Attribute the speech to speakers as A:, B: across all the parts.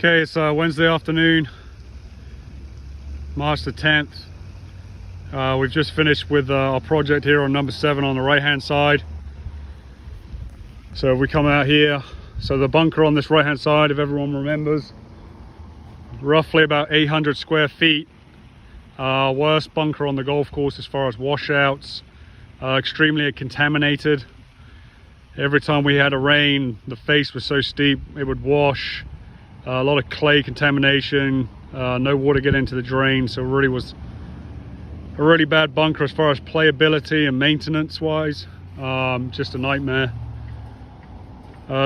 A: Okay, it's Wednesday afternoon, March the 10th. We've just finished with our project here on number 7 on the right hand side. So we come out here, so the bunker on this right hand side, if everyone remembers, roughly about 800 square feet. Worst bunker on the golf course as far as washouts, extremely contaminated. Every time we had a rain, the face was so steep it would wash. A lot of clay contamination, no water get into the drain, so it really was a really bad bunker as far as playability and maintenance wise. Just a nightmare.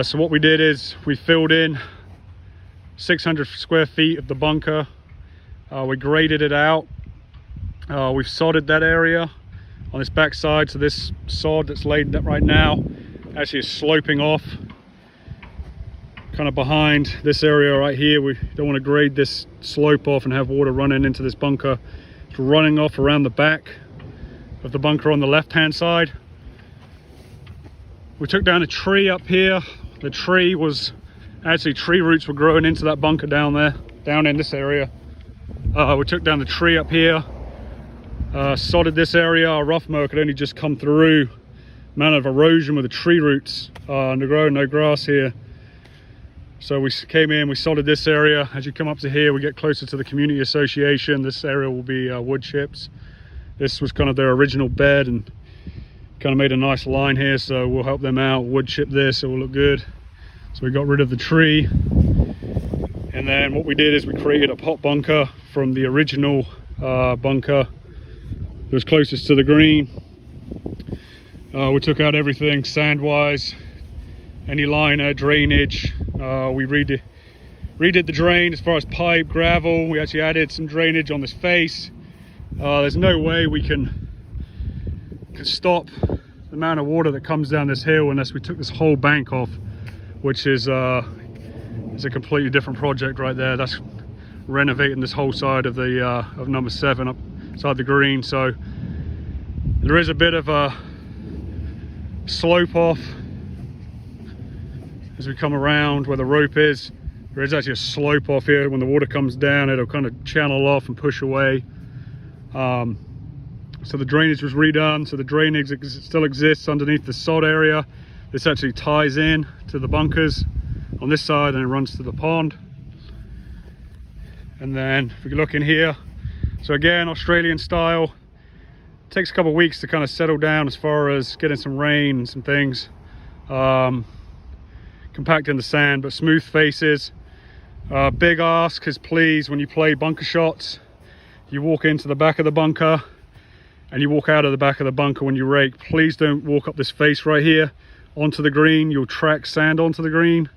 A: So what we did is we filled in 600 square feet of the bunker. We graded it out. We've sodded that area on this back side, so this sod that's laid right now actually is sloping off kind of behind this area right here. We don't want to grade this slope off and have water running into this bunker. It's running off around the back of the bunker on the left hand side. We took down a tree up here. The tree was actually, tree roots were growing into that bunker down there, down in this area. We took down the tree up here, sodded this area. Our rough mower could only just come through. Amount of erosion with the tree roots, no grass here. So we came in, we sodded this area. As you come up to here, we get closer to the community association. This area will be wood chips. This was kind of their original bed and kind of made a nice line here, so we'll help them out. Wood chip this, it will look good. So we got rid of the tree. And then what we did is we created a pot bunker from the original bunker that was closest to the green. We took out everything sand-wise, any liner, drainage. We redid the drain as far as pipe, gravel. We actually added some drainage on this face. There's no way we can stop the amount of water that comes down this hill unless we took this whole bank off, which is a completely different project right there. That's renovating this whole side of the of number 7 up side the green. So there is a bit of a slope off as we come around where the rope is. There is actually a slope off here. When the water comes down, it'll kind of channel off and push away. So the drainage was redone, so the drainage still exists underneath the sod area. This actually ties in to the bunkers on this side and it runs to the pond. And then if we look in here, so again, Australian style. It takes a couple of weeks to kind of settle down as far as getting some rain and some things. Compacting the sand, but smooth faces. Big ask is please, when you play bunker shots, you walk into the back of the bunker and you walk out of the back of the bunker when you rake. Please don't walk up this face right here onto the green. You'll track sand onto the green.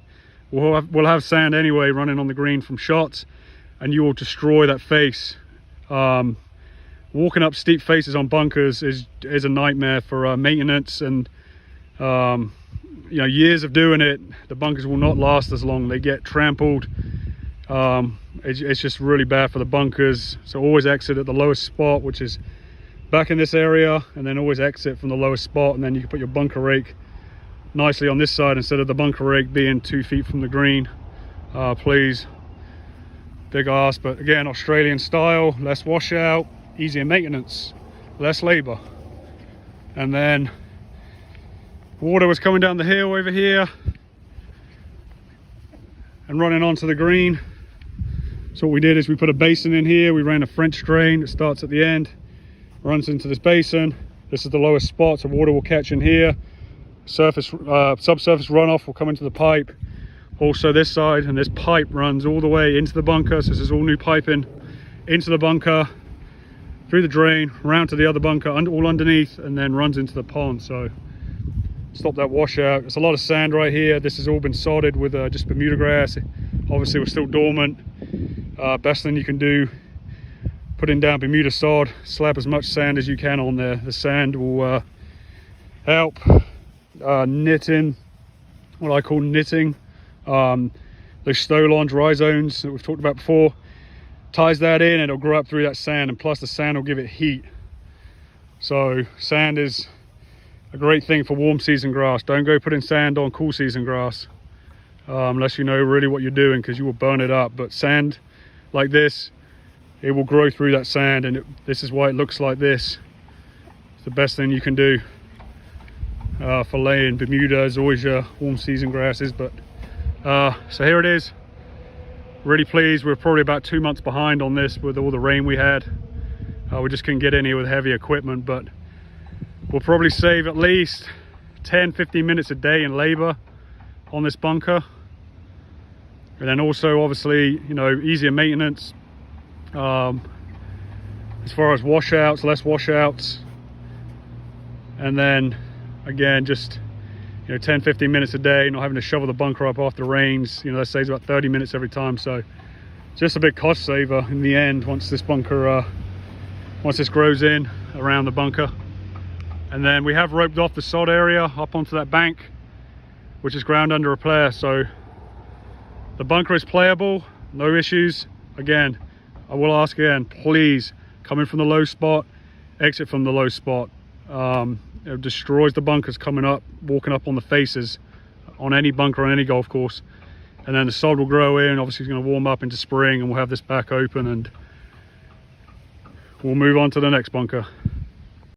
A: We'll have sand anyway running on the green from shots, and you will destroy that face. Walking up steep faces on bunkers is a nightmare for maintenance, and you know, years of doing it, the bunkers will not last as long. They get trampled. It's just really bad for the bunkers. So always exit at the lowest spot, which is back in this area, and then always exit from the lowest spot, and then you can put your bunker rake nicely on this side instead of the bunker rake being 2 feet from the green. Please, big ask, but again, Australian style, less washout, easier maintenance, less labor. And then water was coming down the hill over here and running onto the green. So what we did is we put a basin in here. We ran a French drain that starts at the end, runs into this basin. This is the lowest spot, so water will catch in here. Subsurface runoff will come into the pipe. Also this side, and this pipe runs all the way into the bunker. So this is all new piping into the bunker, through the drain, around to the other bunker, all underneath, and then runs into the pond. So stop that washout. There's a lot of sand right here. This has all been sodded with just Bermuda grass. Obviously we're still dormant. Best thing you can do, putting down Bermuda sod, slap as much sand as you can on there. The sand will help knitting, what I call knitting. Those stolons, rhizomes that we've talked about before, ties that in and it'll grow up through that sand, and plus the sand will give it heat. So sand is a great thing for warm season grass. Don't go putting sand on cool season grass. unless you know really what you're doing, because you will burn it up. But sand like this, it will grow through that sand, and this is why it looks like this. It's the best thing you can do for laying. Bermuda is always your warm season grasses. But so here it is. Really pleased. We're probably about 2 months behind on this with all the rain we had. We just couldn't get in here with heavy equipment, but we'll probably save at least 10-15 minutes a day in labor on this bunker. And then also, obviously, you know, easier maintenance. As far as washouts, less washouts. And then again, just, you know, 10-15 minutes a day, not having to shovel the bunker up after rains. You know, that saves about 30 minutes every time. So just a big cost saver in the end once this bunker, once this grows in around the bunker. And then we have roped off the sod area up onto that bank, which is ground under repair. So the bunker is playable, no issues. Again, I will ask again, please come in from the low spot, exit from the low spot. It destroys the bunkers coming up, walking up on the faces on any bunker on any golf course. And then the sod will grow in, obviously it's going to warm up into spring, and we'll have this back open and we'll move on to the next bunker.